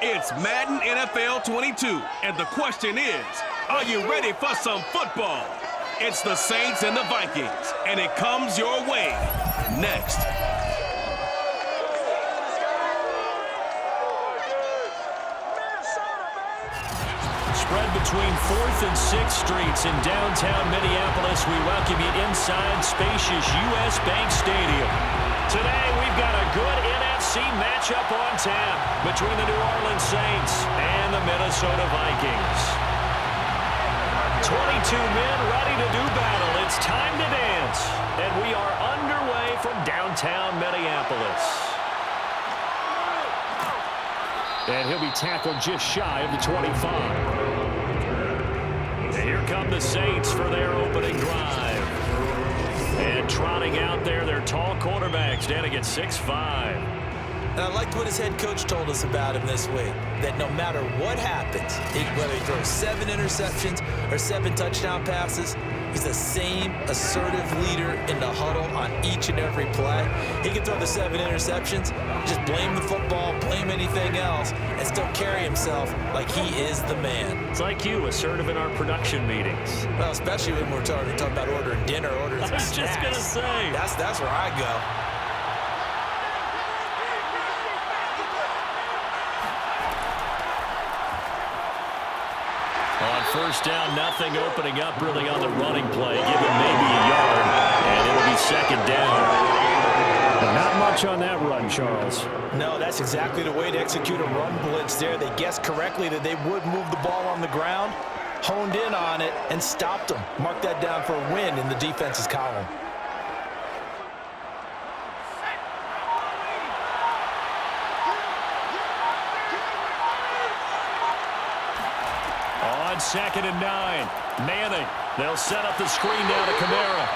It's Madden NFL 22, and the question is, are you ready for some football? It's the Saints and the Vikings, and it comes your way next. Spread between 4th and 6th Streets in downtown Minneapolis, we welcome you inside spacious U.S. Bank Stadium. Today, we've got a good NFC matchup on tap between the New Orleans Saints and the Minnesota Vikings. 22 men ready to do battle. It's time to dance. And we are underway from downtown Minneapolis. And he'll be tackled just shy of the 25. And here come the Saints for their opening drive. And trotting out there, their tall quarterback standing at 6'5". And I liked what his head coach told us about him this week, that no matter what happens, whether he throws 7 interceptions or 7 touchdown passes, he's the same assertive leader in the huddle on each and every play. He can throw the 7 interceptions, just blame the football, blame anything else, and still carry himself like he is the man. It's like you, assertive in our production meetings. Well, especially when we're talking about ordering dinner, ordering some snacks. I was just going to say. That's where I go. On first down, nothing, opening up really on the running play. Give him maybe a yard, and it'll be second down. But not much on that run, Charles. No, that's exactly the way to execute a run blitz there. They guessed correctly that they would move the ball on the ground, honed in on it, and stopped them. Mark that down for a win in the defense's column. On 2nd and 9, Manning. They'll set up the screen down to Kamara.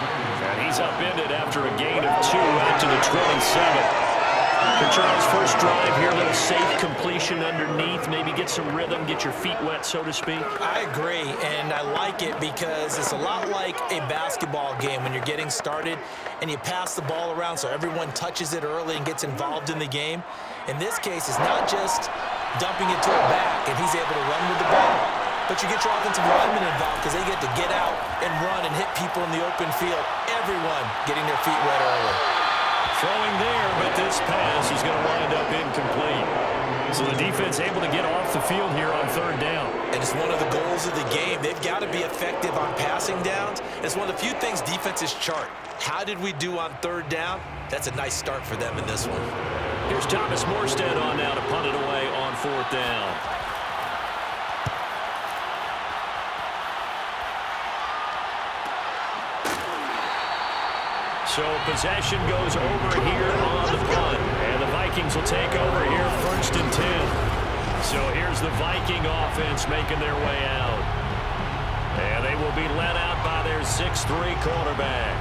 And he's upended after a gain of 2 out to the 27. For Charles' first drive here, a little safe completion underneath. Maybe get some rhythm, get your feet wet, so to speak. I agree, and I like it because it's a lot like a basketball game when you're getting started and you pass the ball around so everyone touches it early and gets involved in the game. In this case, it's not just dumping it to a back and he's able to run with the ball, but you get your offensive linemen involved because they get to get out and run and hit people in the open field. Everyone getting their feet wet early. Throwing there, but this pass is going to wind up incomplete. So the defense able to get off the field here on 3rd down. And it's one of the goals of the game. They've got to be effective on passing downs. It's one of the few things defenses chart. How did we do on 3rd down? That's a nice start for them in this one. Here's Thomas Morstead on now to punt it away on 4th down. So possession goes over here on the punt. And the Vikings will take over here 1st and 10. So here's the Viking offense making their way out. And they will be led out by their 6'3" quarterback.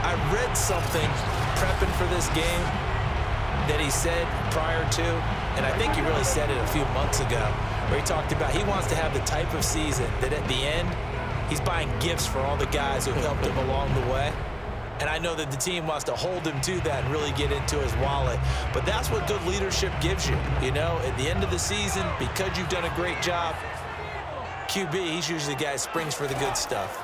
I read something prepping for this game that he said prior to, and I think he really said it a few months ago, where he talked about he wants to have the type of season that at the end, he's buying gifts for all the guys who have helped him along the way. And I know that the team wants to hold him to that and really get into his wallet. But that's what good leadership gives you. You know, at the end of the season, because you've done a great job, QB, he's usually the guy who springs for the good stuff.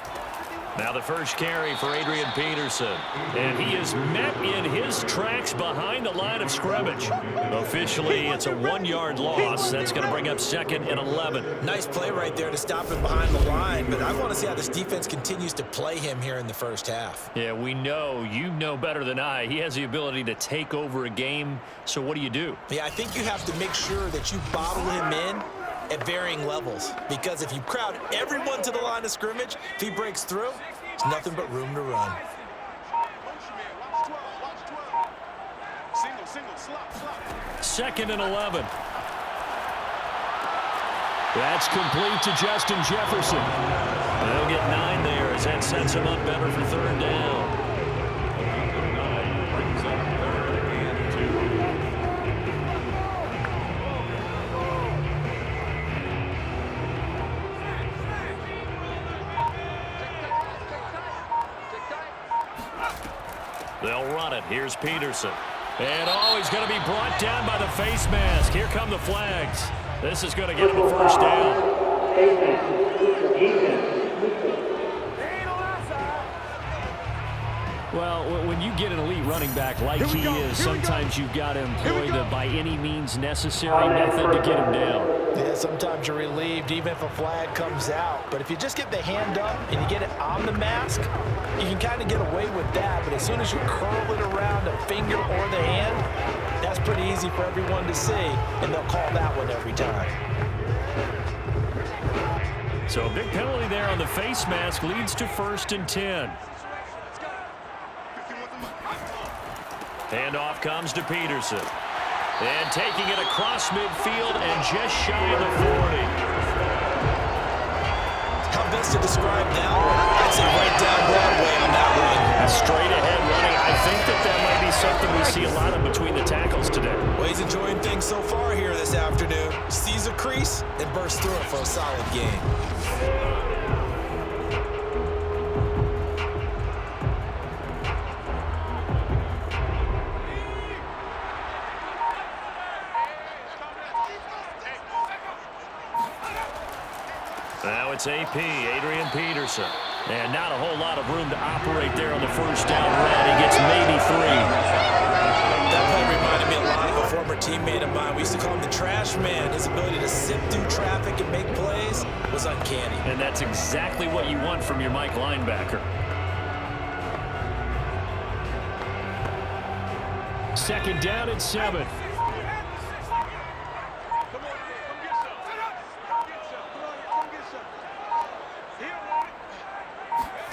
Now the first carry for Adrian Peterson. And he is met in his tracks behind the line of scrimmage. Officially, it's a 1-yard loss. That's going to bring up 2nd and 11. Nice play right there to stop him behind the line. But I want to see how this defense continues to play him here in the first half. Yeah, we know. You know better than I. He has the ability to take over a game. So what do? Yeah, I think you have to make sure that you bottle him in at varying levels, because if you crowd everyone to the line of scrimmage, if he breaks through, there's nothing but room to run. Second and 11. That's complete to Justin Jefferson. They'll get 9 there as that sets him up better for 3rd down. They'll run it. Here's Peterson. And he's going to be brought down by the face mask. Here come the flags. This is going to get him a first down. Well, when you get an elite running back like he is, sometimes you've got to employ the by any means necessary method to get him down. Yeah, sometimes you're relieved even if a flag comes out. But if you just get the hand up and you get it on the mask, you can kind of get away with that. But as soon as you curl it around a finger or the hand, that's pretty easy for everyone to see, and they'll call that one every time. So a big penalty there on the face mask leads to 1st and 10. Handoff comes to Peterson. And taking it across midfield and just shy of the 40. How best to describe that one? I'd say right down Broadway on that one. Straight ahead running. I think that might be something we see a lot of between the tackles today. Well, he's enjoying things so far here this afternoon. Sees a crease and bursts through it for a solid game. Now it's AP, Adrian Peterson. And not a whole lot of room to operate there on the first down run. He gets maybe 3. That play reminded me a lot of a former teammate of mine. We used to call him the trash man. His ability to sift through traffic and make plays was uncanny. And that's exactly what you want from your Mike linebacker. 2nd down and 7.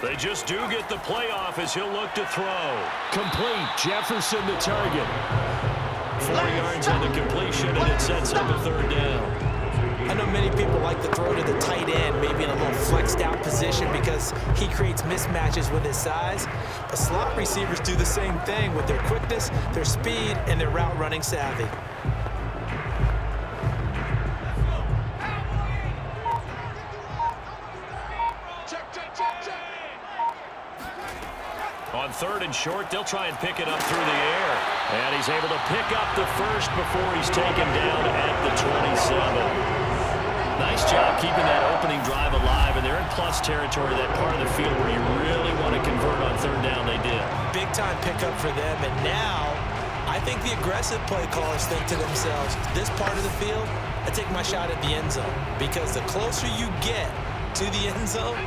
They just do get the playoff as he'll look to throw. Complete. Jefferson the target. 4 yards on the completion, and it sets up a 3rd down. I know many people like to throw to the tight end, maybe in a little flexed out position because he creates mismatches with his size. But slot receivers do the same thing with their quickness, their speed, and their route running savvy. On 3rd and short, they'll try and pick it up through the air. And he's able to pick up the first before he's taken down at the 27. Nice job keeping that opening drive alive, and they're in plus territory, that part of the field where you really want to convert on 3rd down. They did. Big-time pickup for them, and now I think the aggressive play callers think to themselves, this part of the field, I take my shot at the end zone, because the closer you get to the end zone,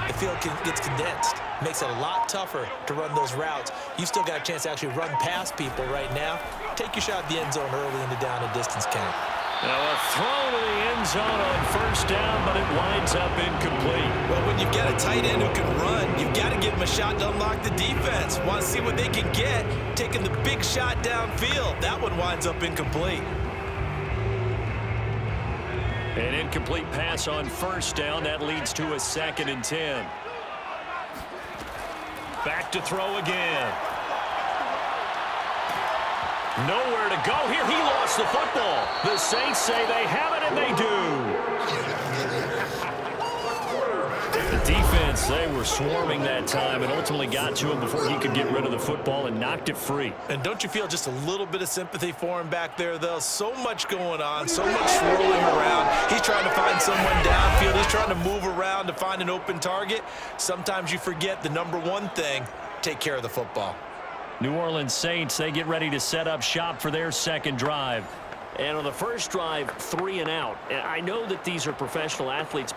the field gets condensed. Makes it a lot tougher to run those routes. You still got a chance to actually run past people right now. Take your shot at the end zone early in the down and distance count. Now a throw to the end zone on 1st down, but it winds up incomplete. Well, when you've got a tight end who can run, you've got to give him a shot to unlock the defense. Want to see what they can get, taking the big shot downfield. That one winds up incomplete. An incomplete pass on 1st down. That leads to a 2nd and 10. Back to throw again. Nowhere to go here. He lost the football. The Saints say they have it, and they do. The defense, they were swarming that time and ultimately got to him before he could get rid of the football and knocked it free. And don't you feel just a little bit of sympathy for him back there, though? So much going on, so much swirling around. He's trying to find someone downfield. He's trying to move around to find an open target. Sometimes you forget the number one thing, take care of the football. New Orleans Saints, they get ready to set up shop for their 2nd drive. And on the first drive, 3 and out. And I know that these are professional athletes.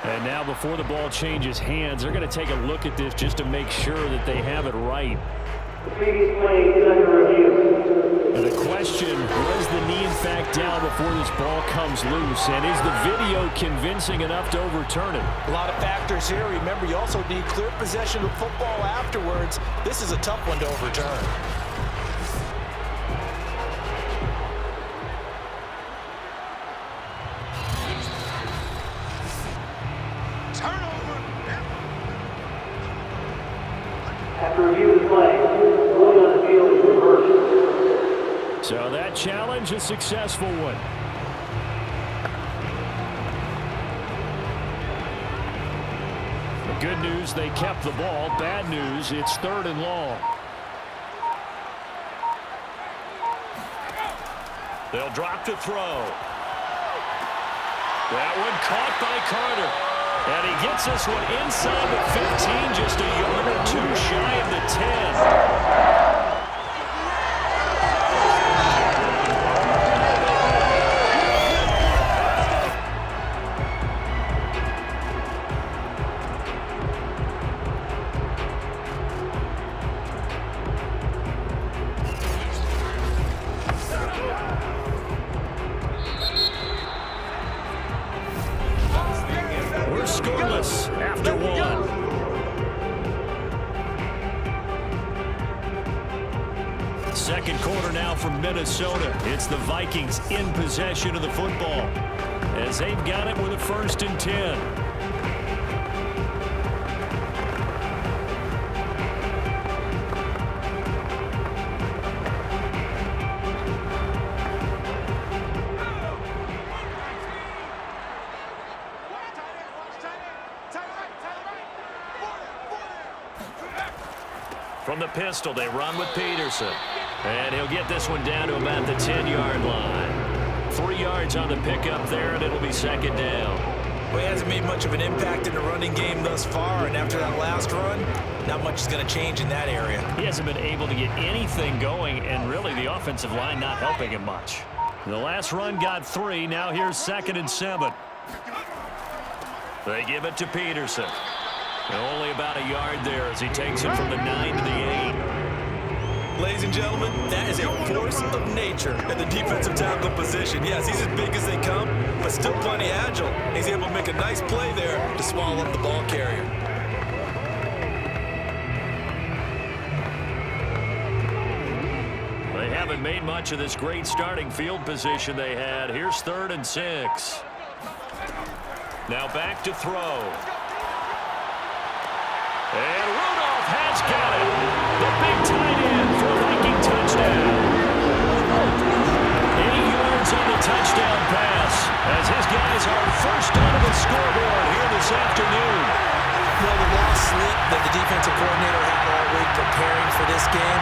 And now before the ball changes hands, they're going to take a look at this just to make sure that they have it right. The previous play is under review. And the question, was the knee in fact down before this ball comes loose? And is the video convincing enough to overturn it? A lot of factors here. Remember, you also need clear possession of football afterwards. This is a tough one to overturn. After review of the play, ruling on the field is reversed. So that challenge, a successful one. The good news, they kept the ball. Bad news, it's 3rd and long. They'll drop to throw. That one caught by Carter. And he gets this one inside the 15, just a yard or two shy of the 10. Scoreless after one. Second quarter now from Minnesota. It's the Vikings in possession of the football as they've got it with a 1st and 10. From the pistol, they run with Peterson. And he'll get this one down to about the 10-yard line. 3 yards on the pickup there, and it'll be 2nd down. Well, he hasn't made much of an impact in the running game thus far, and after that last run, not much is going to change in that area. He hasn't been able to get anything going, and really the offensive line not helping him much. The last run got 3. Now here's 2nd and 7. They give it to Peterson. Only about a yard there as he takes it from the 9 to the 8. Ladies and gentlemen, that is a force of nature at the defensive tackle position. Yes, he's as big as they come, but still plenty agile. He's able to make a nice play there to swallow up the ball carrier. They haven't made much of this great starting field position they had. Here's 3rd and 6. Now back to throw. And Rudolph has got it. The big tight end for a Viking touchdown. 80 yards on the touchdown pass as his guys are first on the scoreboard here this afternoon. Well, the lost sleep that the defensive coordinator had all week preparing for this game,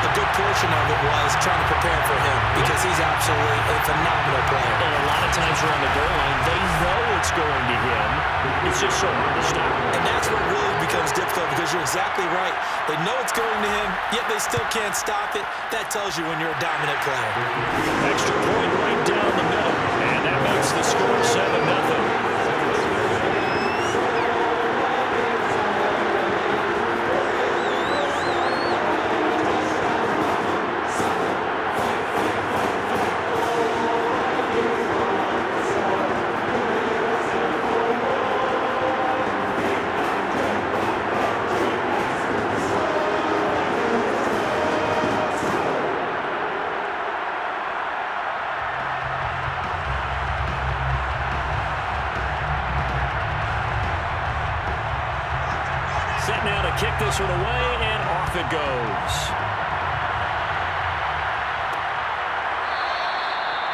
a good portion of it was trying to prepare for him because he's absolutely a phenomenal player. And a lot of times around the goal line, they know it's going to him. It's just so hard to stop. And that's where it really becomes difficult because you're exactly right. They know it's going to him, yet they still can't stop it. That tells you when you're a dominant player. Extra point right down the middle. And that makes the score 7-0. Set now to kick this one away, and off it goes.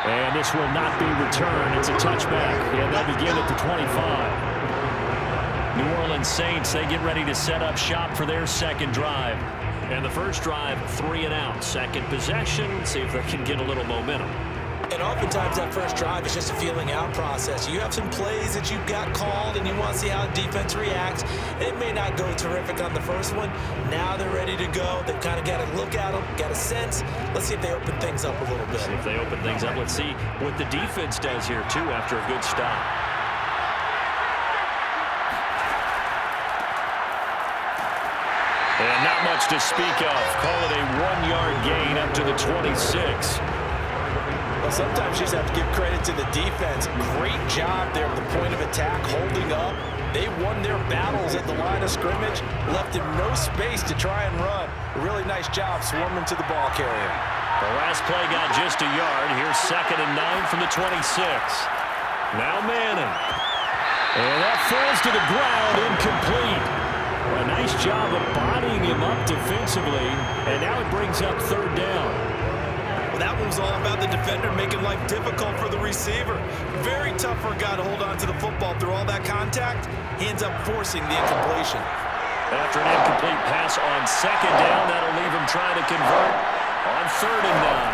And this will not be returned. It's a touchback, and they'll begin at the 25. New Orleans Saints, they get ready to set up shop for their second drive. And the first drive, 3 and out. Second possession, see if they can get a little momentum. And oftentimes that first drive is just a feeling out process. You have some plays that you've got called and you want to see how the defense reacts. It may not go terrific on the first one. Now they're ready to go. They've kind of got to look at them, got a sense. Let's see if they open things up a little bit. See if they open things up. Let's see what the defense does here, too, after a good stop. And not much to speak of. Call it a 1-yard gain up to the 26. Well, sometimes you just have to give credit to the defense. Great job there at the point of attack, holding up. They won their battles at the line of scrimmage, left him no space to try and run. A really nice job swarming to the ball carrier. The last play got just a yard. Here's 2nd and 9 from the 26. Now Manning. And that falls to the ground, incomplete. A nice job of bodying him up defensively, and now it brings up 3rd down. Well, that one was all about the defender making life difficult for the receiver. Very tough for a guy to hold on to the football through all that contact. He ends up forcing the incompletion. After an incomplete pass on 2nd down, that'll leave him trying to convert on 3rd and 9.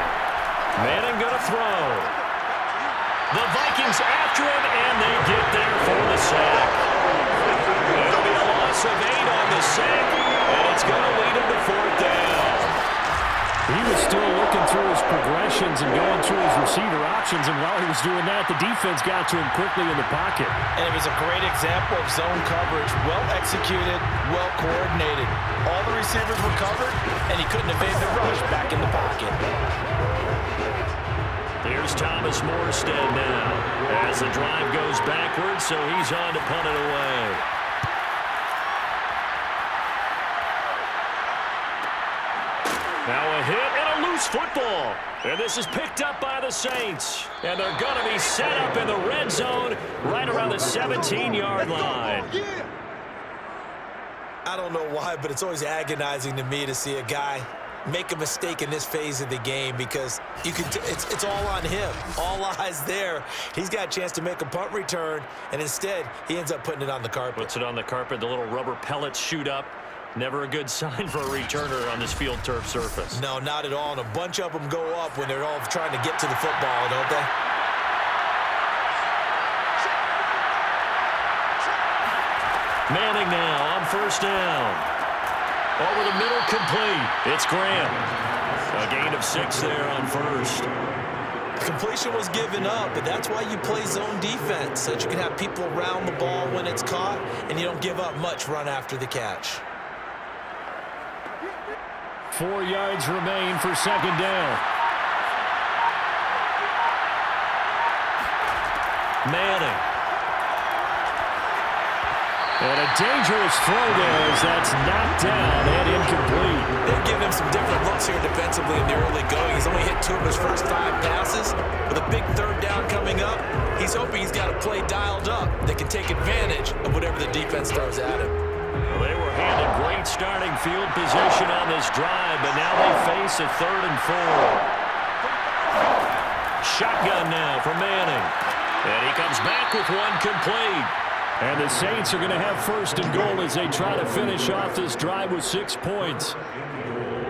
Manning going to throw. The Vikings after him, and they get there for the sack. It'll be a loss of 8 on the sack, and it's going to lead him to 4th down. He was still looking through his progressions and going through his receiver options, and while he was doing that, the defense got to him quickly in the pocket. And it was a great example of zone coverage. Well executed, well coordinated. All the receivers were covered, and he couldn't evade the rush back in the pocket. Here's Thomas Morstead now as the drive goes backwards, so he's on to punt it away. Now a hit and a loose football. And this is picked up by the Saints. And they're going to be set up in the red zone right around the 17-yard line. I don't know why, but it's always agonizing to me to see a guy make a mistake in this phase of the game because it's all on him. All eyes there. He's got a chance to make a punt return, and instead he ends up putting it on the carpet. Puts it on the carpet. The little rubber pellets shoot up. Never a good sign for a returner on this field turf surface. No, not at all. And a bunch of them go up when they're all trying to get to the football, don't they? Manning now on 1st down. Over the middle, complete. It's Graham. A gain of 6 there on 1st. Completion was given up, but that's why you play zone defense, so that you can have people around the ball when it's caught, and you don't give up much run after the catch. 4 yards remain for 2nd down. Manning. And a dangerous throw there as that's knocked down and incomplete. They've given him some different looks here defensively in the early going. He's only hit 2 of his first 5 passes. With a big 3rd down coming up, he's hoping he's got a play dialed up that can take advantage of whatever the defense throws at him. Well, they were handed great starting field position on this drive, but now they face a 3rd and 4. Shotgun now for Manning. And he comes back with one complete. And the Saints are going to have 1st and goal as they try to finish off this drive with 6 points.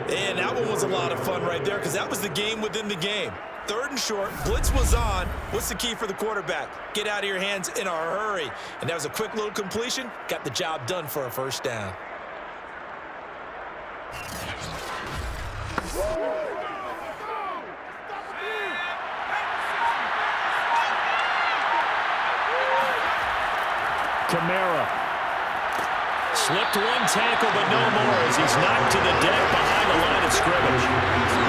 And that one was a lot of fun right there because that was the game within the game. 3rd and short, blitz was on. What's the key for the quarterback? Get out of your hands in a hurry. And that was a quick little completion. Got the job done for a 1st down. Kamara. Slipped one tackle, but no more as he's knocked to the deck behind the line of scrimmage.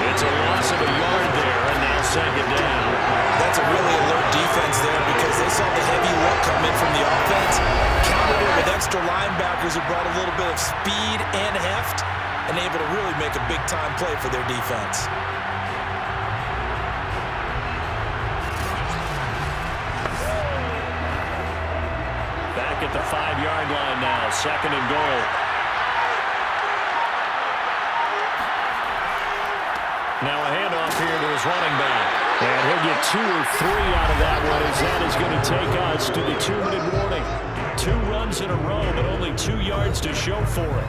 It's a loss of a yard there, and now 2nd down. That's a really alert defense there because they saw the heavy look come in from the offense, countered it with extra linebackers who brought a little bit of speed and heft, and able to really make a big-time play for their defense. Back at the 5-yard line now, 2nd and goal. Now a handoff here to his running back. And he'll get 2 or 3 out of that one as that is going to take us to the 2-minute warning. 2 runs in a row, but only 2 yards to show for it.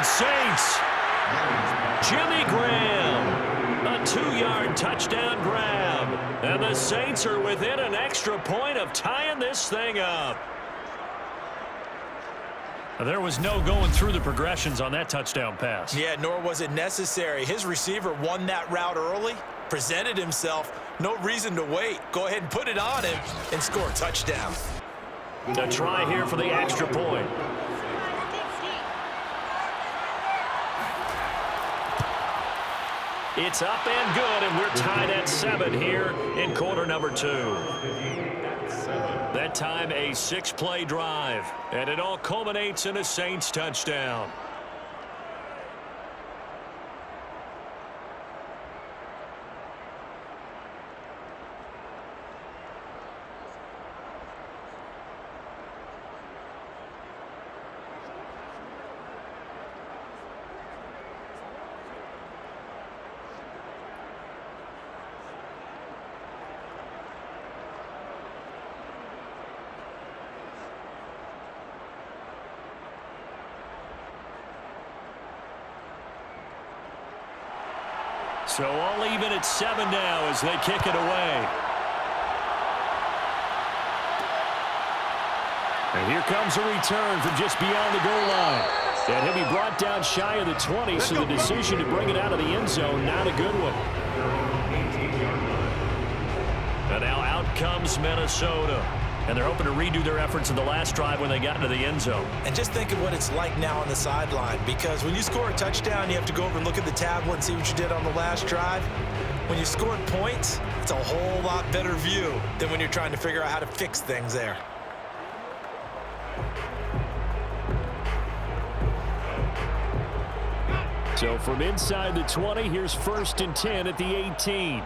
Saints. Jimmy Graham. A 2-yard touchdown grab. And the Saints are within an extra point of tying this thing up. There was no going through the progressions on that touchdown pass. Yeah, nor was it necessary. His receiver won that route early, presented himself. No reason to wait. Go ahead and put it on him and score a touchdown. A try here for the extra point. It's up and good, and we're tied at 7 here in quarter number 2. That time a 6-play drive, and it all culminates in a Saints touchdown. So all even at 7 now as they kick it away. And here comes a return from just beyond the goal line. And he'll be brought down shy of the 20, so the decision to bring it out of the end zone, not a good one. And now out comes Minnesota. And they're hoping to redo their efforts in the last drive when they got into the end zone. And just think of what it's like now on the sideline, because when you score a touchdown, you have to go over and look at the tablet and see what you did on the last drive. When you scored points, it's a whole lot better view than when you're trying to figure out how to fix things there. So from inside the 20, here's 1st and 10 at the 18.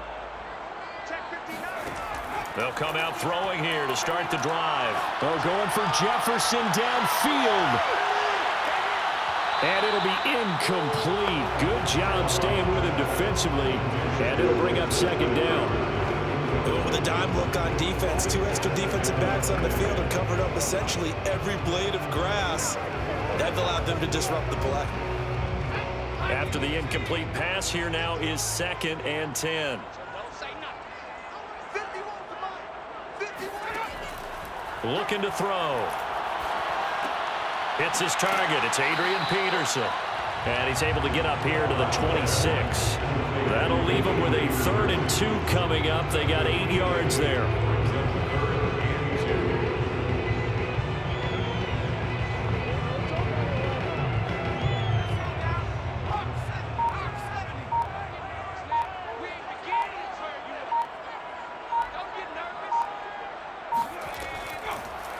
They'll come out throwing here to start the drive. They're going for Jefferson downfield. And it'll be incomplete. Good job staying with him defensively. And it'll bring up 2nd down. With a dime look on defense, 2 extra defensive backs on the field have covered up essentially every blade of grass. That allowed them to disrupt the play. After the incomplete pass, here now is 2nd and 10. Looking to throw. It's his target. It's Adrian Peterson. And he's able to get up here to the 26. That'll leave him with a 3rd and 2 coming up. They got 8 yards there.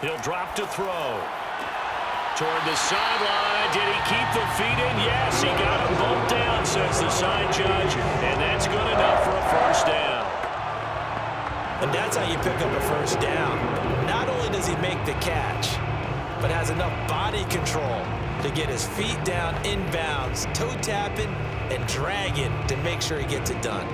He'll drop to throw. Toward the sideline. Did he keep the feet in? Yes, he got them both down, says the side judge. And that's good enough for a 1st down. And that's how you pick up a 1st down. Not only does he make the catch, but has enough body control to get his feet down inbounds, toe tapping and dragging to make sure he gets it done.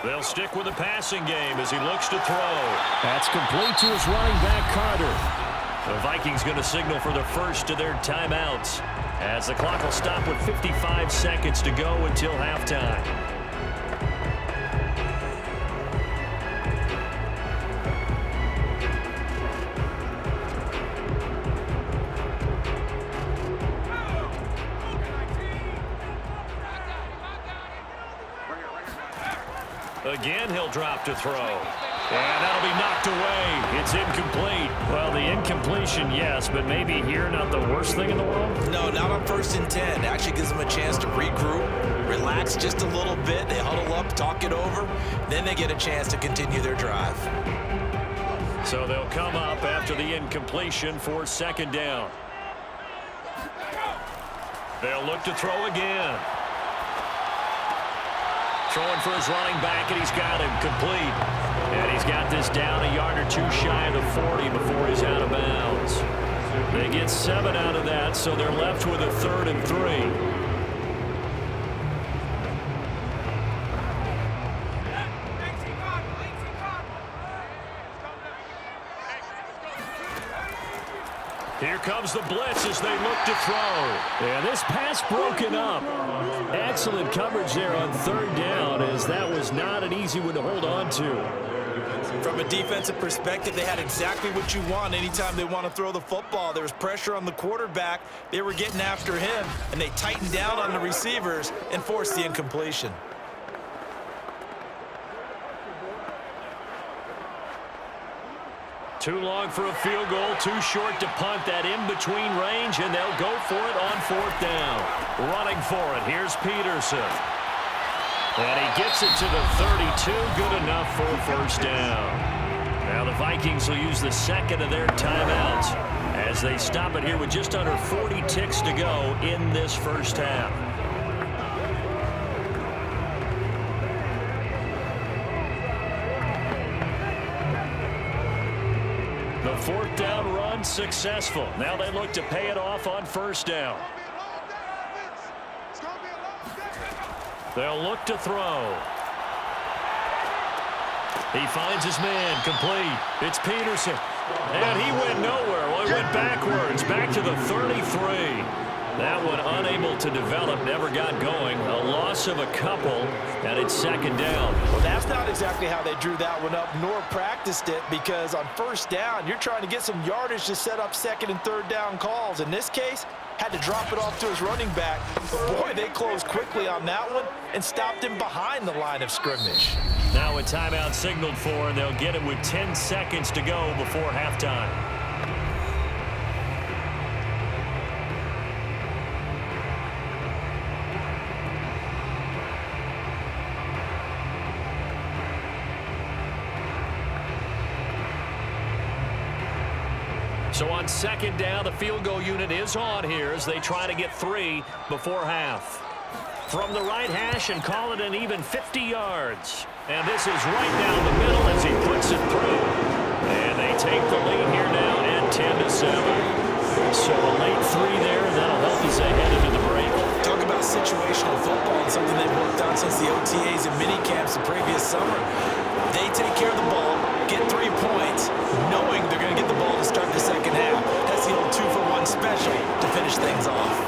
They'll stick with the passing game as he looks to throw. That's complete to his running back, Carter. The Vikings going to signal for the first of their timeouts as the clock will stop with 55 seconds to go until halftime. Again, he'll drop to throw. And that'll be knocked away. It's incomplete. Well, the incompletion, yes, but maybe here not the worst thing in the world? No, not on 1st and 10. Actually gives them a chance to regroup, relax just a little bit. They huddle up, talk it over. Then they get a chance to continue their drive. So they'll come up after the incompletion for 2nd down. They'll look to throw again. Throwing for his running back, and he's got him complete. And he's got this down a yard or 2 shy of the 40 before he's out of bounds. They get 7 out of that, so they're left with a 3rd and 3. Here comes the blitz as they look to throw. And this pass broken up. Excellent coverage there on 3rd down, as that was not an easy one to hold on to. From a defensive perspective, they had exactly what you want anytime they want to throw the football. There was pressure on the quarterback. They were getting after him, and they tightened down on the receivers and forced the incompletion. Too long for a field goal, too short to punt. That in-between range, and they'll go for it on 4th down. Running for it, here's Peterson. And he gets it to the 32, good enough for a 1st down. Now the Vikings will use the 2nd of their timeouts as they stop it here with just under 40 ticks to go in this 1st half. The 4th down run successful. Now they look to pay it off on 1st down. They'll look to throw. He finds his man complete. It's Peterson. And he went nowhere. Well, he went backwards, back to the 33. That one unable to develop, never got going. A loss of a couple, and it's second down. Well, that's not exactly how they drew that one up, nor practiced it, because on first down, you're trying to get some yardage to set up second and third down calls. In this case, had to drop it off to his running back. But boy, they closed quickly on that one and stopped him behind the line of scrimmage. Now a timeout signaled for, and they'll get it with 10 seconds to go before halftime. So on second down, the field goal unit is on here as they try to get 3 before half. From the right hash and call it an even 50 yards. And this is right down the middle as he puts it through. And they take the lead here now at 10-7. So a late 3 there, and that'll help us ahead into the break. Talk about situational football and something they've worked on since the OTAs and mini camps the previous summer. They take care of the ball, get 3 points, knowing they're going to get the ball to start the second half. That's the old 2-for-1 special to finish things off.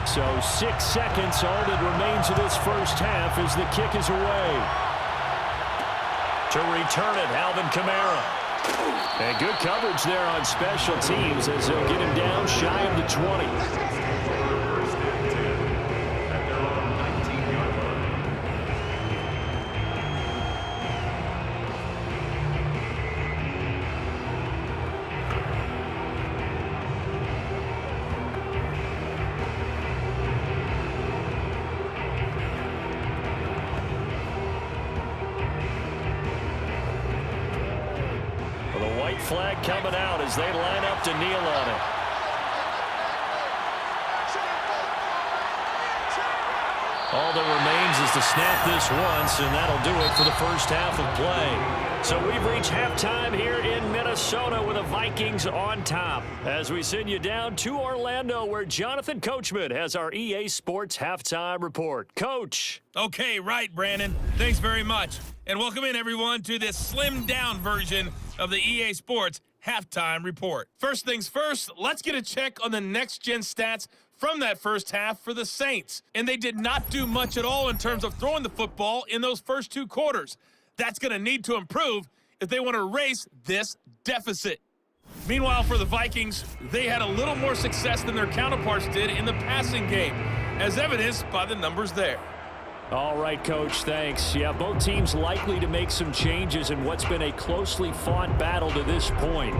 So 6 seconds, all that remains of this first half as the kick is away. To return it, Alvin Kamara. And good coverage there on special teams as they'll get him down shy of the 20. Flag coming out as they line up to kneel on it. All that remains is to snap this once, and that'll do it for the first half of play. So we've reached halftime here in Minnesota with the Vikings on top as we send you down to Orlando where Jonathan Coachman has our EA Sports halftime report. Coach. Okay, right, Brandon. Thanks very much. And welcome in, everyone, to this slimmed-down version of the EA Sports halftime report. First things first, let's get a check on the next-gen stats from that first half for the Saints. And they did not do much at all in terms of throwing the football in those first 2 quarters. That's going to need to improve if they want to erase this deficit. Meanwhile, for the Vikings, they had a little more success than their counterparts did in the passing game, as evidenced by the numbers there. All right, Coach, thanks. Yeah, both teams likely to make some changes in what's been a closely fought battle to this point.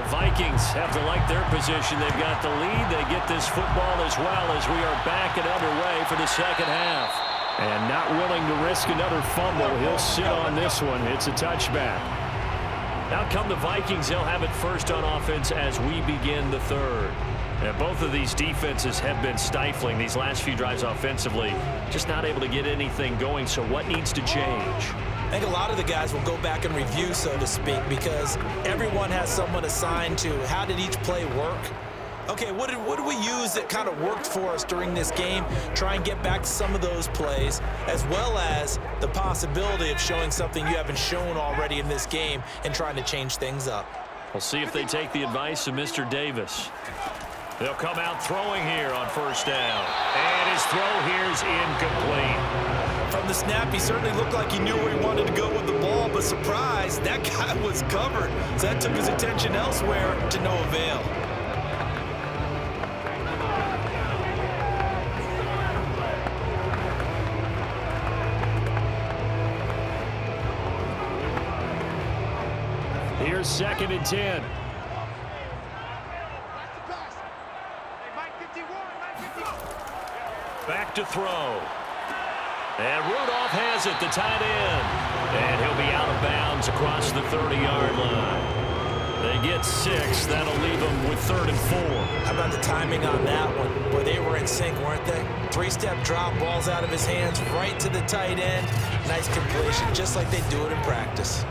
Vikings have to like their position. They've got the lead. They get this football as well as we are back and underway for the second half. And not willing to risk another fumble. He'll sit on this one. It's a touchback. Out come the Vikings. They'll have it first on offense as we begin the third. And both of these defenses have been stifling these last few drives offensively. Just not able to get anything going. So what needs to change? I think a lot of the guys will go back and review, so to speak, because everyone has someone assigned to how did each play work. Okay, what did we use that kind of worked for us during this game? Try and get back to some of those plays, as well as the possibility of showing something you haven't shown already in this game and trying to change things up. We'll see if they take the advice of Mr. Davis. They'll come out throwing here on first down. And his throw here is incomplete. From the snap, he certainly looked like he knew where he wanted to go with the ball, but surprise, that guy was covered. So that took his attention elsewhere to no avail. Here's 2nd and 10. Back to throw. And Rudolph has it, the tight end. And he'll be out of bounds across the 30-yard line. They get 6. That'll leave them with 3rd and 4. How about the timing on that one? Boy, they were in sync, weren't they? 3-step drop, balls out of his hands, right to the tight end. Nice completion, just like they do it in practice.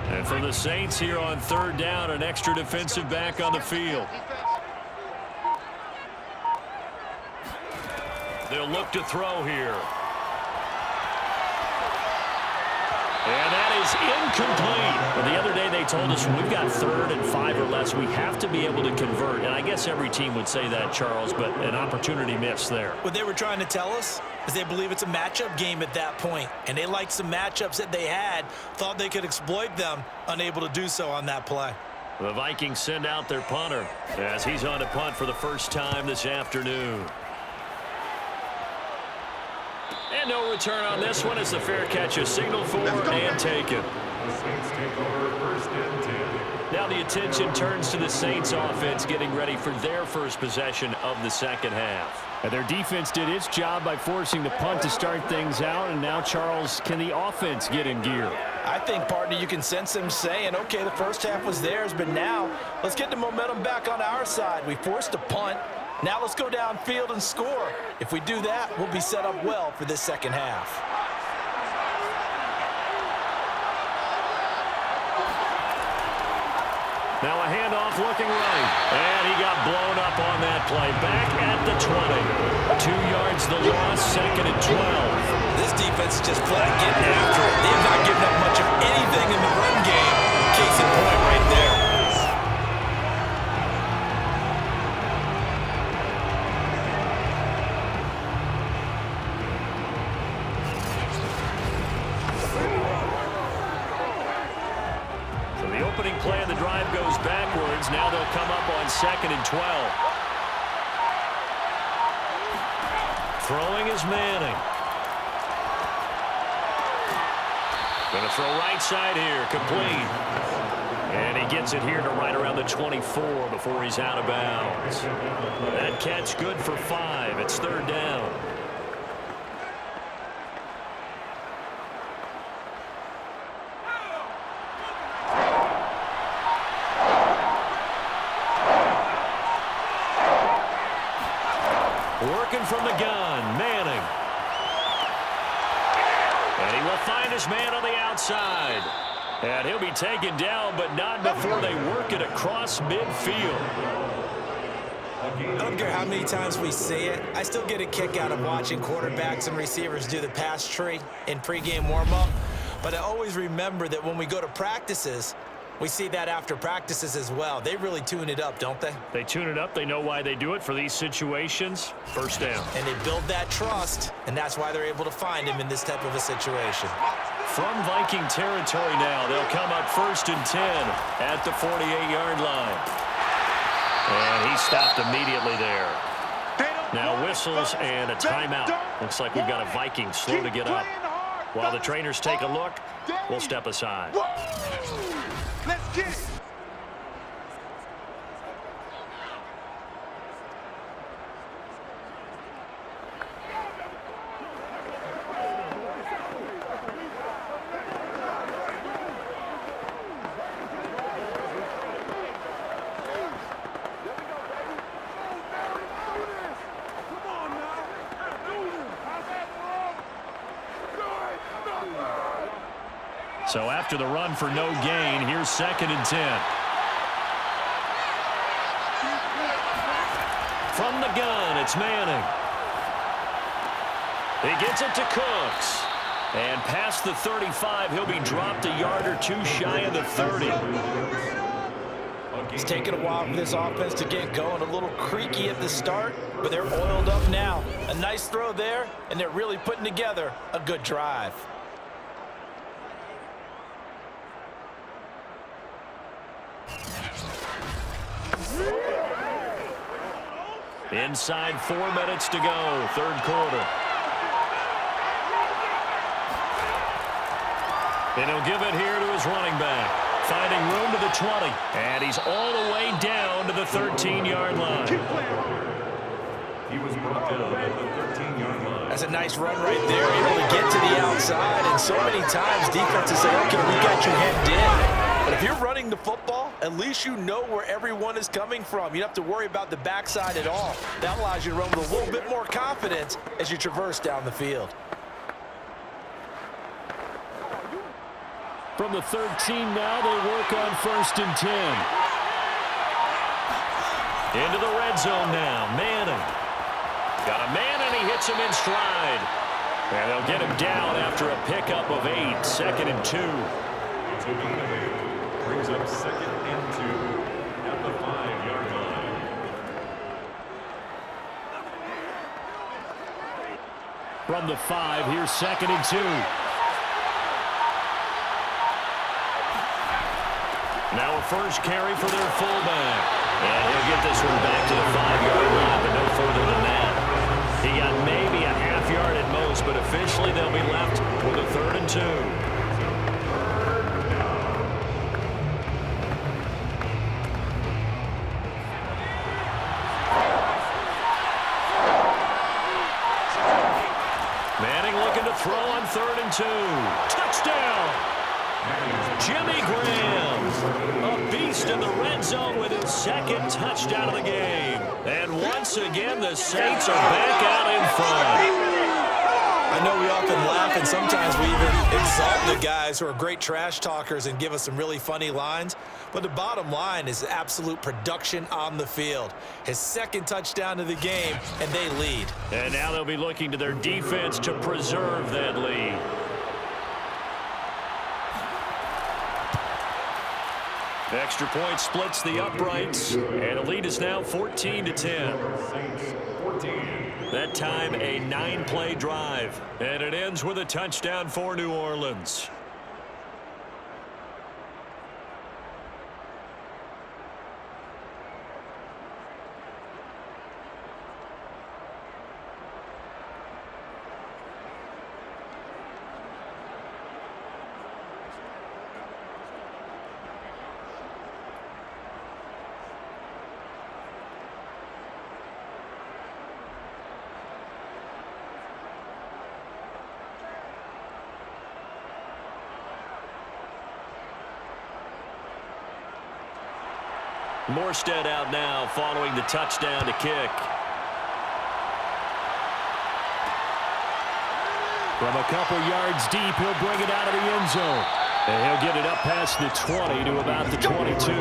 And for the Saints here on 3rd down, an extra defensive back on the field. They'll look to throw here. And that is incomplete. Well, the other day they told us we've got 3rd and 5 or less. We have to be able to convert. And I guess every team would say that, Charles, but an opportunity missed there. What they were trying to tell us is they believe it's a matchup game at that point. And they liked some matchups that they had, thought they could exploit them, unable to do so on that play. The Vikings send out their punter as he's on to punt for the first time this afternoon. And no return on this one as the fair catch is signaled for and taken. Now the attention turns to the Saints offense getting ready for their first possession of the second half. And their defense did its job by forcing the punt to start things out. And now, Charles, can the offense get in gear? I think, partner, you can sense them saying, okay, the first half was theirs, but now let's get the momentum back on our side. We forced a punt. Now let's go downfield and score. If we do that, we'll be set up well for this second half. Now a handoff looking right. And he got blown up on that play. Back at the 20. 2 yards the loss, 2nd and 12. This defense is just flat getting after it. They've not given up much of anything in the run game. Case in point right there. Play of the drive goes backwards. Now they'll come up on 2nd and 12. Throwing is Manning. Going to throw right side here, complete. And he gets it here to right around the 24 before he's out of bounds. That catch good for 5. It's 3rd down. Working from the gun, Manning. And he will find his man on the outside. And he'll be taken down, but not before they work it across midfield. I don't care how many times we see it. I still get a kick out of watching quarterbacks and receivers do the pass tree in pregame warm-up. But I always remember that when we go to practices, we see that after practices as well. They really tune it up, don't they? They tune it up. They know why they do it for these situations. First down. And they build that trust, and that's why they're able to find him in this type of a situation. From Viking territory now, they'll come up 1st and 10 at the 48-yard line. And he stopped immediately there. Now whistles and a timeout. Looks like we've got a Viking slow to get up. While the trainers take a look, we'll step aside. Let's get it. So after the run for no gain, here's 2nd and 10. From the gun, it's Manning. He gets it to Cooks. And past the 35, he'll be dropped a yard or 2 shy of the 30. It's taken a while for this offense to get going. A little creaky at the start, but they're oiled up now. A nice throw there, and they're really putting together a good drive. Inside 4 minutes to go, 3rd quarter. And he'll give it here to his running back. Finding room to the 20. And he's all the way down to the 13-yard line. He was brought down at the 13-yard line. That's a nice run right there, able to get to the outside. And so many times defenses say, okay, we got you hemmed in. But if you're running the football, at least you know where everyone is coming from. You don't have to worry about the backside at all. That allows you to run with a little bit more confidence as you traverse down the field. From the 13 now, they work on 1st and 10. Into the red zone now. Manning. Got a man, and he hits him in stride. And they'll get him down after a pickup of 8. 2nd and 2. Brings up 2nd and 2 at the 5-yard line. From the 5, here's 2nd and 2. Now a first carry for their fullback. And he'll get this one back to the 5-yard line, but no further than that. He got maybe a half yard at most, but officially they'll be left with a 3rd and 2. Throw on 3rd and 2. Touchdown! Jimmy Graham, a beast in the red zone with his 2nd touchdown of the game. And once again, the Saints are back out in front. I know we often laugh, and sometimes we even exalt the guys who are great trash talkers and give us some really funny lines. But the bottom line is absolute production on the field. His 2nd touchdown of the game, and they lead. And now they'll be looking to their defense to preserve that lead. Extra point splits the uprights, and the lead is now 14-10. That time a 9-play drive, and it ends with a touchdown for New Orleans. Morstead out now following the touchdown to kick. From a couple yards deep, he'll bring it out of the end zone. And he'll get it up past the 20 to about the 22.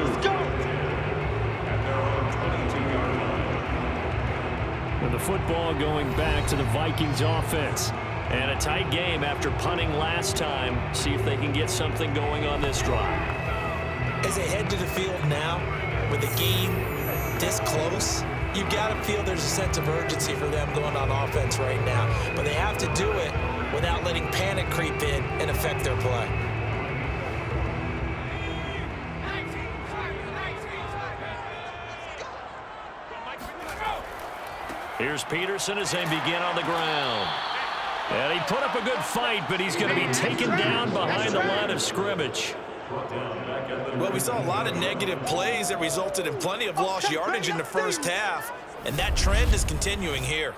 And the football going back to the Vikings offense. And a tight game after punting last time. See if they can get something going on this drive. As they head to the field now, with the game this close, you got to feel there's a sense of urgency for them going on offense right now. But they have to do it without letting panic creep in and affect their play. Here's Peterson as they begin on the ground. And he put up a good fight, but he's going to be taken down behind the line of scrimmage. Well, we saw a lot of negative plays that resulted in plenty of lost yardage in the first half, and that trend is continuing here.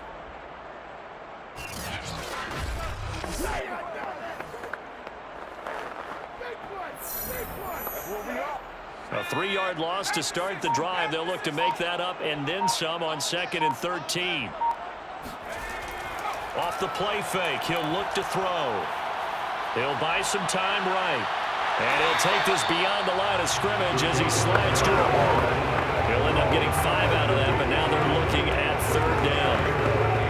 A 3-yard loss to start the drive. They'll look to make that up and then some on 2nd and 13. Off the play fake, he'll look to throw. He'll buy some time right. And he'll take this beyond the line of scrimmage as he slides to a hole. He'll end up getting 5 out of that, but now they're looking at 3rd down.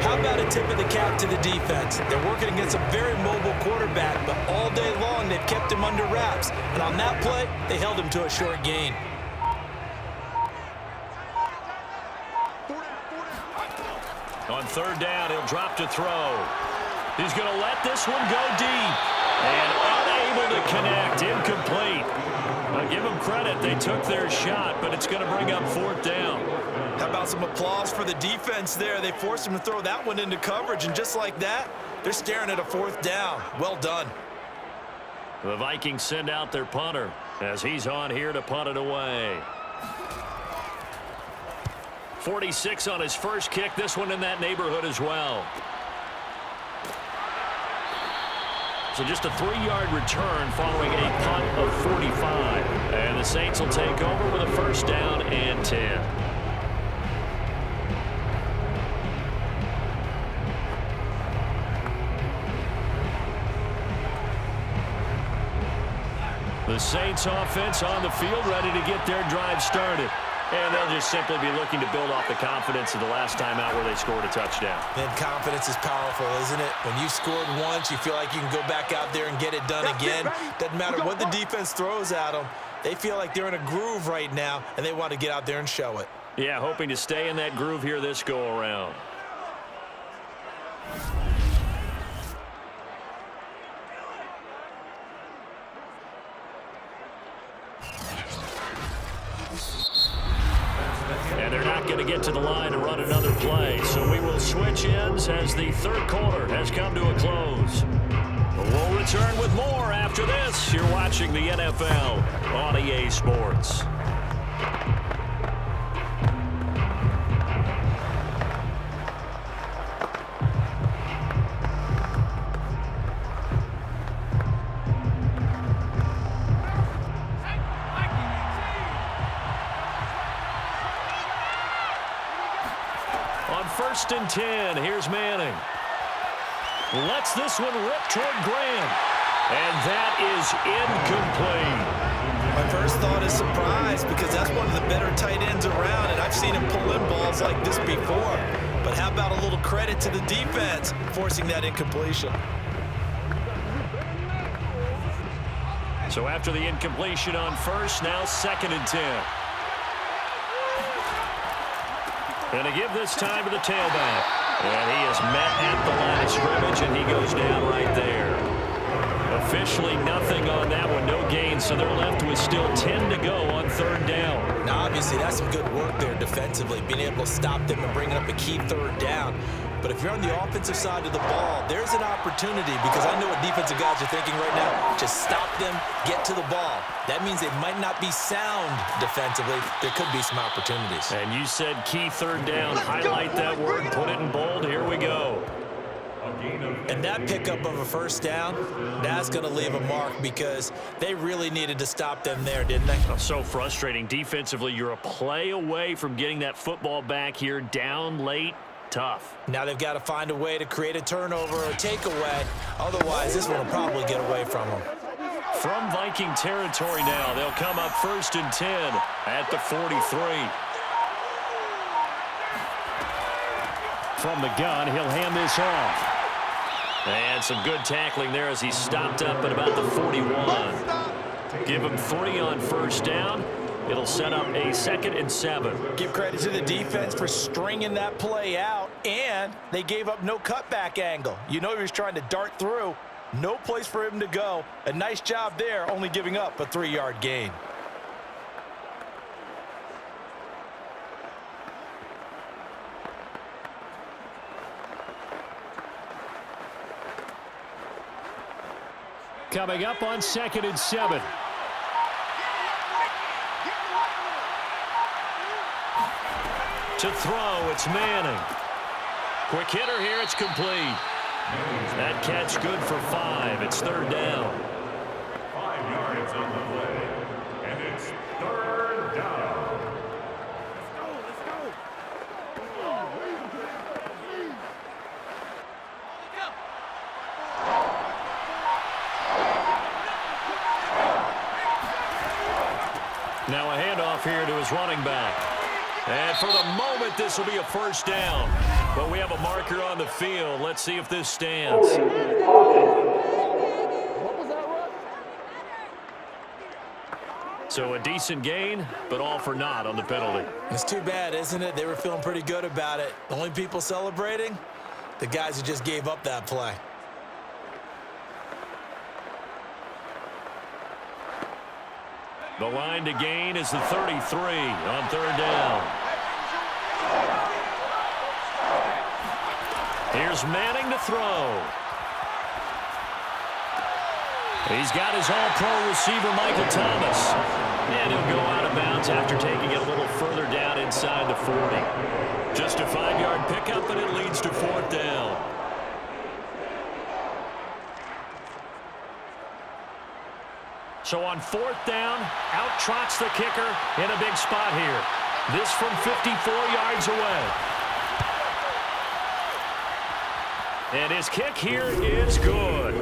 How about a tip of the cap to the defense? They're working against a very mobile quarterback, but all day long they've kept him under wraps. And on that play, they held him to a short gain. On 3rd down, he'll drop to throw. He's going to let this one go deep. And unable to connect, incomplete. I'll give them credit. They took their shot, but it's going to bring up 4th down. How about some applause for the defense there? They forced him to throw that one into coverage, and just like that, they're staring at a 4th down. Well done. The Vikings send out their punter as he's on here to punt it away. 46 on his first kick. This one in that neighborhood as well. So just a 3-yard return following a punt of 45. And the Saints will take over with a first down and 10. The Saints offense on the field, ready to get their drive started. And they'll just simply be looking to build off the confidence of the last time out where they scored a touchdown. And confidence is powerful, isn't it? When you scored once, you feel like you can go back out there and get it done again. Doesn't matter what the defense throws at them. They feel like they're in a groove right now, and they want to get out there and show it. Yeah, hoping to stay in that groove here this go-around. And they're not going to get to the line to run another play. So we will switch ends as the third quarter has come to a close. We'll return with more after this. You're watching the NFL on EA Sports. First and 10. Here's Manning. Lets this one rip toward Graham. And that is incomplete. My first thought is surprise because that's one of the better tight ends around, and I've seen him pull in balls like this before. But how about a little credit to the defense forcing that incompletion? So after the incompletion on first, now second and 10. And to give this time to the tailback. And he is met at the line of scrimmage, and he goes down right there. Officially nothing on that one, no gain, so they're left with still 10 to go on third down. Now, obviously, that's some good work there defensively, being able to stop them and bringing up a key third down. But if you're on the offensive side of the ball, there's an opportunity because I know what defensive guys are thinking right now. Just stop them, get to the ball. That means they might not be sound defensively. There could be some opportunities. And you said key third down. Highlight that word, put it in bold. Here we go. And that pickup of a first down, that's going to leave a mark because they really needed to stop them there, didn't they? So frustrating. Defensively, you're a play away from getting that football back here down late. Tough. Now they've got to find a way to create a turnover or a takeaway. Otherwise, this one will probably get away from them. From Viking territory now, they'll come up first and 10 at the 43. From the gun, he'll hand this off. And some good tackling there as he stopped up at about the 41. Give him 3 on first down. It'll set up a 2nd and 7. Give credit to the defense for stringing that play out, and they gave up no cutback angle. You know he was trying to dart through. No place for him to go. A nice job there, only giving up a 3-yard gain. Coming up on 2nd and 7. To throw, it's Manning. Quick hitter here, it's complete. That catch good for 5. It's third down. 5 yards on the play, and it's third down. Let's go. Now a handoff here to his running back. And for the moment, this will be a first down. But we have a marker on the field. Let's see if this stands. So a decent gain, but all for naught on the penalty. It's too bad, isn't it? They were feeling pretty good about it. The only people celebrating, the guys who just gave up that play. The line to gain is the 33 on third down. Here's Manning to throw. He's got his all-pro receiver, Michael Thomas. And he'll go out of bounds after taking it a little further down inside the 40. Just a 5-yard pickup, and it leads to 4th down. So on 4th down, out trots the kicker in a big spot here. This from 54 yards away. And his kick here is good.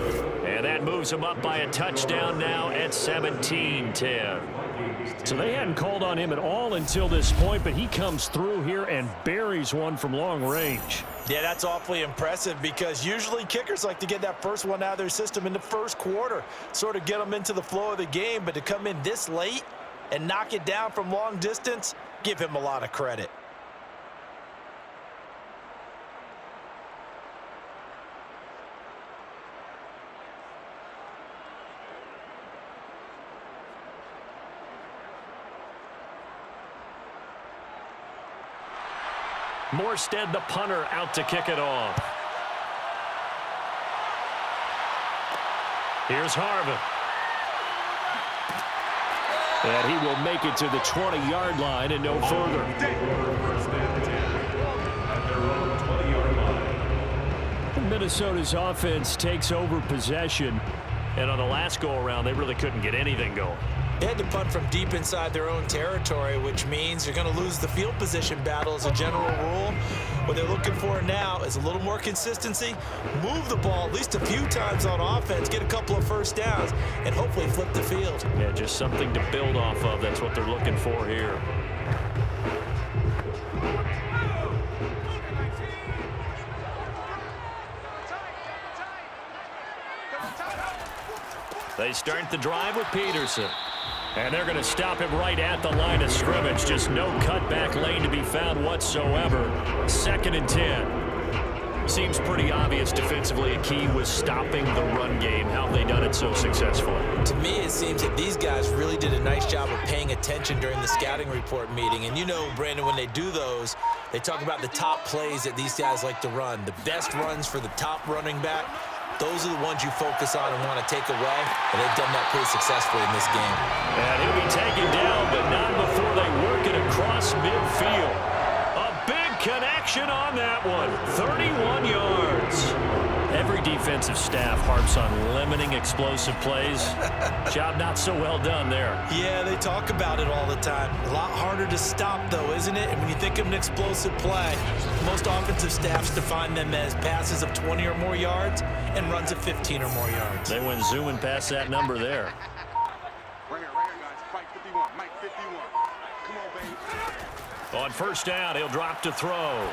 And that moves him up by a touchdown now at 17-10. So they hadn't called on him at all until this point, but he comes through here and buries one from long range. Yeah, that's awfully impressive because usually kickers like to get that first one out of their system in the first quarter, sort of get them into the flow of the game, but to come in this late and knock it down from long distance, give him a lot of credit. Morstead, the punter, out to kick it off. Here's Harvin. And he will make it to the 20-yard line and no further. First and 10 at their own 20-yard line. Minnesota's offense takes over possession. And on the last go-around, they really couldn't get anything going. They had to punt from deep inside their own territory, which means you're going to lose the field position battle as a general rule. What they're looking for now is a little more consistency, move the ball at least a few times on offense, get a couple of first downs, and hopefully flip the field. Yeah, just something to build off of. That's what they're looking for here. They start the drive with Peterson. And they're going to stop him right at the line of scrimmage. Just no cutback lane to be found whatsoever. 2nd and 10. Seems pretty obvious defensively. A key was stopping the run game. How have they done it so successfully? To me, it seems that these guys really did a nice job of paying attention during the scouting report meeting. And you know, Brandon, when they do those, they talk about the top plays that these guys like to run. The best runs for the top running back. Those are the ones you focus on and want to take away, and they've done that pretty successfully in this game. And he'll be taken down, but not before they work it across midfield. A big connection on that one. 31 yards. Every defensive staff harps on limiting explosive plays. Job not so well done there. Yeah, they talk about it all the time. A lot harder to stop, though, isn't it? And when you think of an explosive play, most offensive staffs define them as passes of 20 or more yards and runs of 15 or more yards. They went zooming past that number there. Right here, guys. Mike 51. Mike 51. Come on, baby. On 1st down, he'll drop to throw.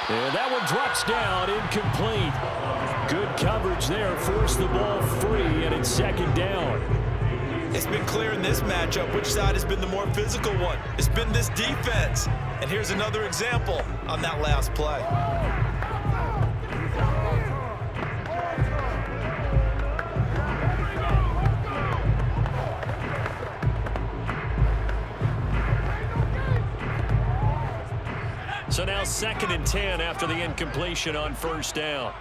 And that one drops down, incomplete. Good coverage there, forced the ball free, and it's 2nd down. It's been clear in this matchup which side has been the more physical one. It's been this defense. And here's another example on that last play. So now 2nd and 10 after the incompletion on 1st down.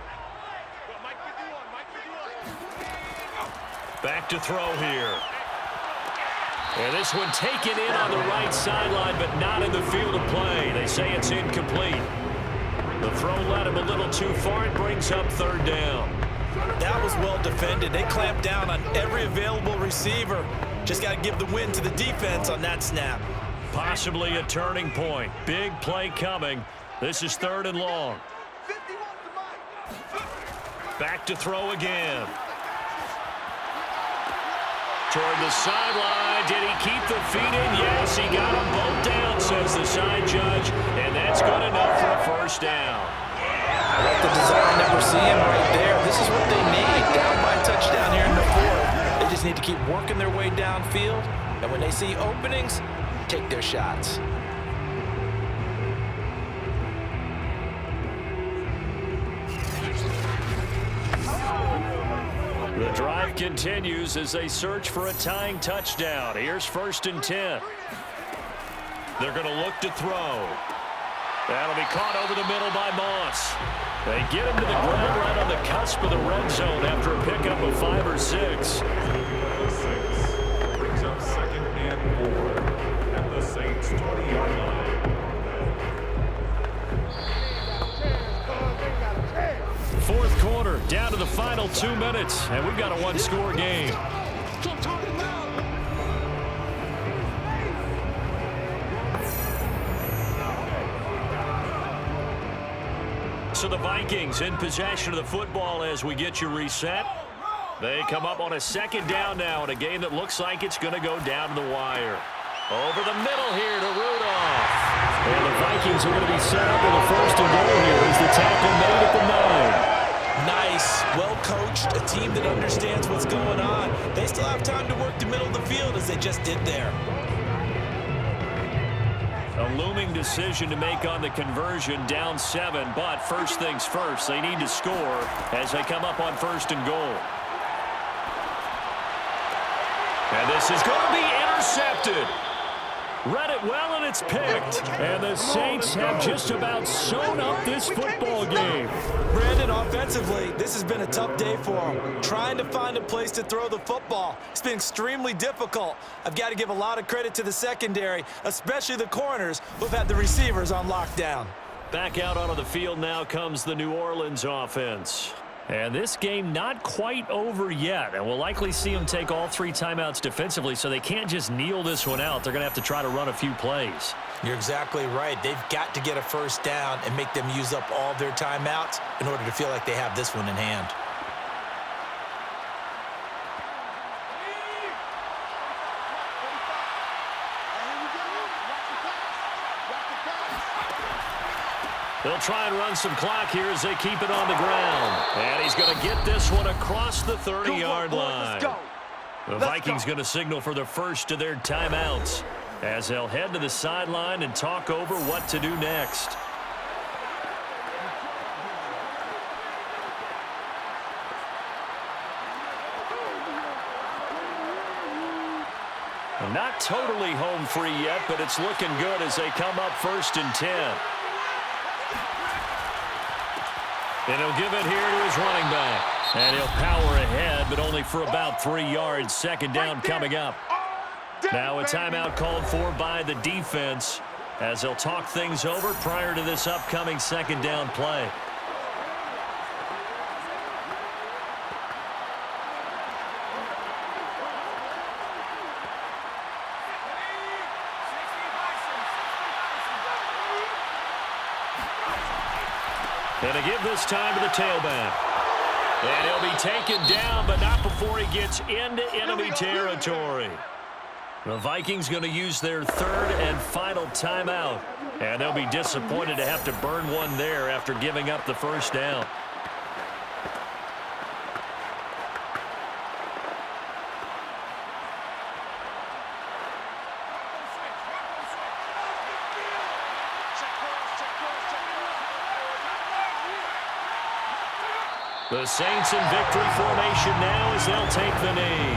Back to throw here. And this one taken in on the right sideline, but not in the field of play. They say it's incomplete. The throw led him a little too far. It brings up 3rd down. That was well defended. They clamped down on every available receiver. Just got to give the win to the defense on that snap. Possibly a turning point. Big play coming. This is 3rd and long. Back to throw again. Toward the sideline. Did he keep the feet in? Yes, he got them both down, says the side judge. And that's good enough for a 1st down. I like the design that we're seeing right there. This is what they need. Down by a touchdown here in the 4th. They just need to keep working their way downfield. And when they see openings, take their shots. The drive continues as they search for a tying touchdown. Here's 1st and 10. They're going to look to throw. That'll be caught over the middle by Moss. They get him to the ground right on the cusp of the red zone after a pickup of 5 or 6. The 6 brings up 2nd and 4 at the Saints' 20-yard line. Fourth quarter, down to the final 2 minutes, and we've got a one-score game. So the Vikings in possession of the football as we get you reset. They come up on a 2nd down now in a game that looks like it's going to go down to the wire. Over the middle here to Rudolph. And the Vikings are going to be set up with a 1st and goal here as the tackle made at the 9. Nice, well coached, a team that understands what's going on. They still have time to work the middle of the field as they just did there. A looming decision to make on the conversion, down 7, but first things first, they need to score as they come up on 1st and goal. And this is going to be intercepted. Read it well, and it's picked. And the Saints have just about sewn up this football game. Brandon, offensively, this has been a tough day for them. Trying to find a place to throw the football. It's been extremely difficult. I've got to give a lot of credit to the secondary, especially the corners who've had the receivers on lockdown. Back out onto the field now comes the New Orleans offense. And this game not quite over yet. And we'll likely see them take all 3 timeouts defensively, so they can't just kneel this one out. They're going to have to try to run a few plays. You're exactly right. They've got to get a 1st down and make them use up all their timeouts in order to feel like they have this one in hand. They'll try and run some clock here as they keep it on the ground. And he's going to get this one across the 30-yard line. The Vikings going to signal for the first of their timeouts as they'll head to the sideline and talk over what to do next. Not totally home free yet, but it's looking good as they come up 1st and 10. And he'll give it here to his running back. And he'll power ahead, but only for about 3 yards. 2nd down coming up. Now a timeout called for by the defense as they'll talk things over prior to this upcoming 2nd down play. And to give this time to the tailback. And he'll be taken down, but not before he gets into enemy territory. The Vikings going to use their 3rd and final timeout. And they'll be disappointed to have to burn one there after giving up the 1st down. The Saints in victory formation now as they'll take the knee.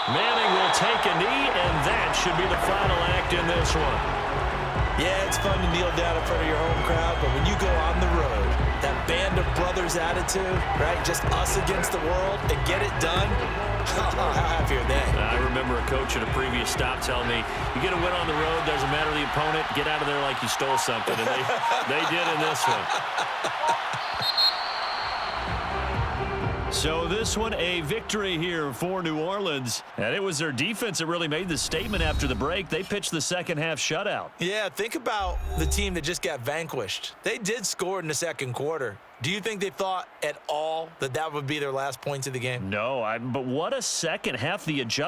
Manning will take a knee, and that should be the final act in this one. Yeah, it's fun to kneel down in front of your home crowd, but when you go on the road, that band of brothers attitude, right, just us against the world, and get it done, how happy are they? I remember a coach at a previous stop telling me, you get a win on the road, doesn't matter the opponent, get out of there like you stole something, and they did in this one. So this one, a victory here for New Orleans. And it was their defense that really made the statement after the break. They pitched the 2nd half shutout. Yeah, think about the team that just got vanquished. They did score in the 2nd quarter. Do you think they thought at all that that would be their last points of the game? No, but what a 2nd half. The adjustment